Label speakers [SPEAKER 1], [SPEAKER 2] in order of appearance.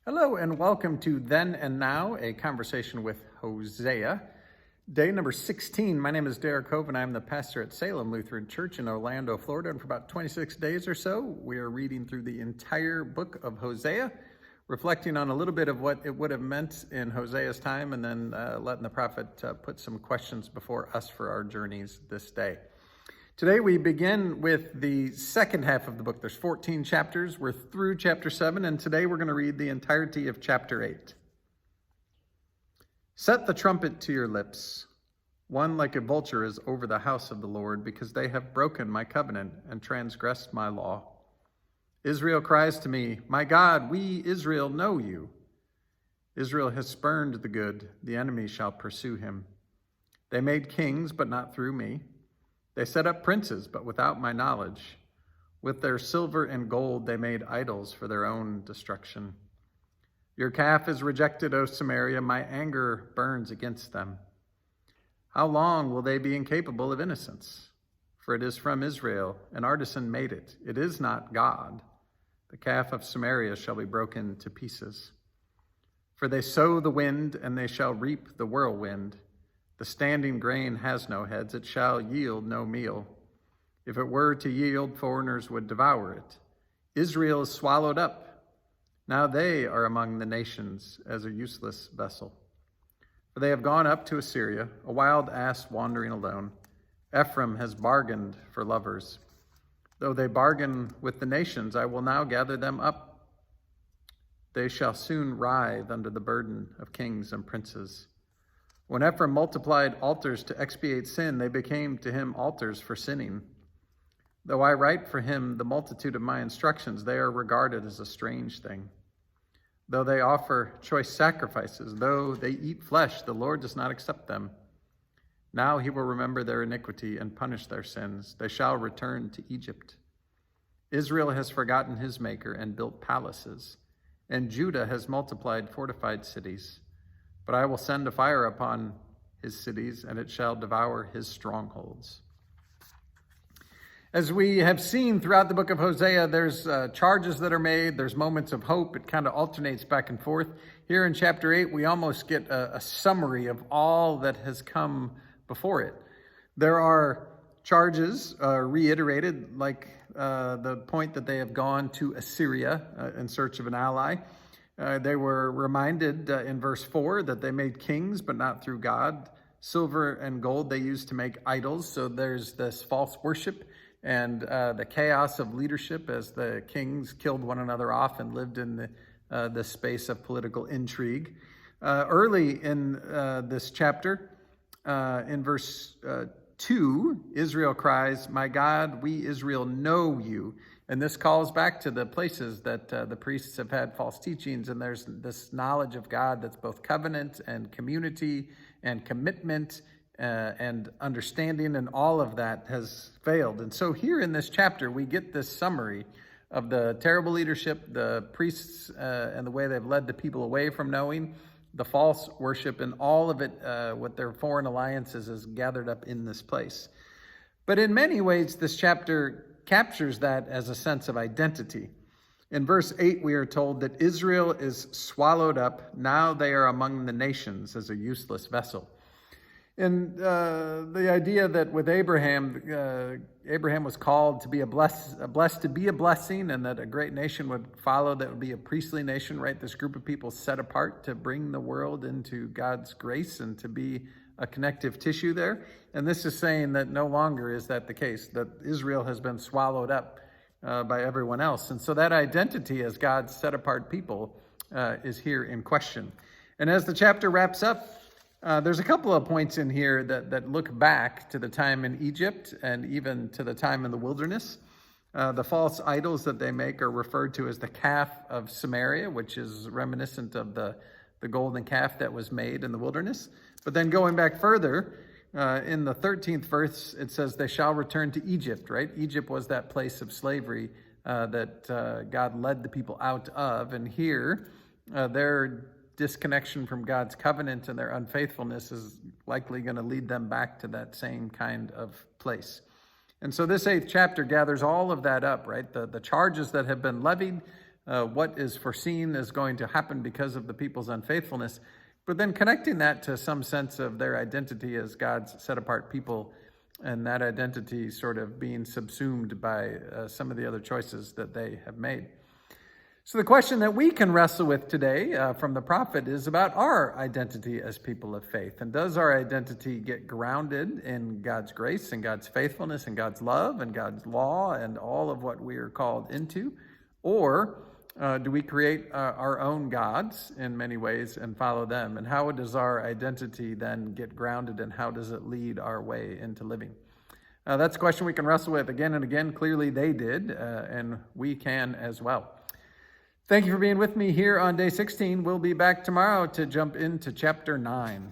[SPEAKER 1] Hello and welcome to Then and Now, a conversation with Hosea. Day number 16. My name is Derek Hove and I'm the pastor at Salem Lutheran Church in Orlando, Florida. And for about 26 days or so, we are reading through the entire book of Hosea, reflecting on a little bit of what it would have meant in Hosea's time, and then letting the prophet put some questions before us for our journeys this day. Today we begin with the second half of the book. There's 14 chapters. We're through chapter 7, and today we're going to read the entirety of chapter 8. Set the trumpet to your lips. One like a vulture is over the house of the Lord, because they have broken my covenant and transgressed my law. Israel cries to me, my God, we Israel know you. Israel has spurned the good. The enemy shall pursue him. They made kings, but not through me. They set up princes, but without my knowledge. With their silver and gold they made idols for their own destruction. Your calf is rejected, O Samaria. My anger burns against them. How long will they be incapable of innocence? For it is from Israel, an artisan made it. It is not God. The calf of Samaria shall be broken to pieces. For they sow the wind, and they shall reap the whirlwind. The standing grain has no heads, it shall yield no meal. If it were to yield, foreigners would devour it. Israel is swallowed up. Now they are among the nations as a useless vessel. For they have gone up to Assyria, a wild ass wandering alone. Ephraim has bargained for lovers. Though they bargain with the nations, I will now gather them up. They shall soon writhe under the burden of kings and princes. When Ephraim multiplied altars to expiate sin, they became to him altars for sinning. Though I write for him the multitude of my instructions, they are regarded as a strange thing. Though they offer choice sacrifices, though they eat flesh, the Lord does not accept them. Now he will remember their iniquity and punish their sins. They shall return to Egypt. Israel has forgotten his maker and built palaces, and Judah has multiplied fortified cities. But I will send a fire upon his cities, and it shall devour his strongholds. As we have seen throughout the book of Hosea, there's charges that are made, there's moments of hope. It kind of alternates back and forth. Here in chapter 8, we almost get a summary of all that has come before it. There are charges reiterated, like the point that they have gone to Assyria in search of an ally. They were reminded in verse 4 that they made kings, but not through God. Silver and gold they used to make idols. So there's this false worship and the chaos of leadership as the kings killed one another off and lived in the space of political intrigue. Early in this chapter, in verse 2, Israel cries, my God, we Israel know you. And this calls back to the places that the priests have had false teachings, and there's this knowledge of God that's both covenant and community and commitment and understanding, and all of that has failed. And so here in this chapter, we get this summary of the terrible leadership, the priests and the way they've led the people away from knowing, the false worship, and all of it with their foreign alliances is gathered up in this place. But in many ways, this chapter captures that as a sense of identity. In verse 8, we are told that Israel is swallowed up. Now they are among the nations as a useless vessel. And the idea that with Abraham, Abraham was called to be blessed to be a blessing, and that a great nation would follow that would be a priestly nation, right? This group of people set apart to bring the world into God's grace and to be a connective tissue there. And this is saying that no longer is that the case, that Israel has been swallowed up by everyone else. And so that identity as God's set apart people is here in question. And as the chapter wraps up, there's a couple of points in here that look back to the time in Egypt and even to the time in the wilderness. The false idols that they make are referred to as the calf of Samaria, which is reminiscent of the golden calf that was made in the wilderness. But then going back further, in the 13th verse, it says they shall return to Egypt, right? Egypt was that place of slavery that God led the people out of. And here, their disconnection from God's covenant and their unfaithfulness is likely going to lead them back to that same kind of place. And so this 8th chapter gathers all of that up, right? The charges that have been levied, what is foreseen is going to happen because of the people's unfaithfulness, but then connecting that to some sense of their identity as God's set-apart people, and that identity sort of being subsumed by some of the other choices that they have made. So the question that we can wrestle with today from the prophet is about our identity as people of faith. And does our identity get grounded in God's grace and God's faithfulness and God's love and God's law and all of what we are called into? Or do we create our own gods in many ways and follow them? And how does our identity then get grounded, and how does it lead our way into living? That's a question we can wrestle with again and again. Clearly they did, and we can as well. Thank you for being with me here on day 16. We'll be back tomorrow to jump into chapter 9.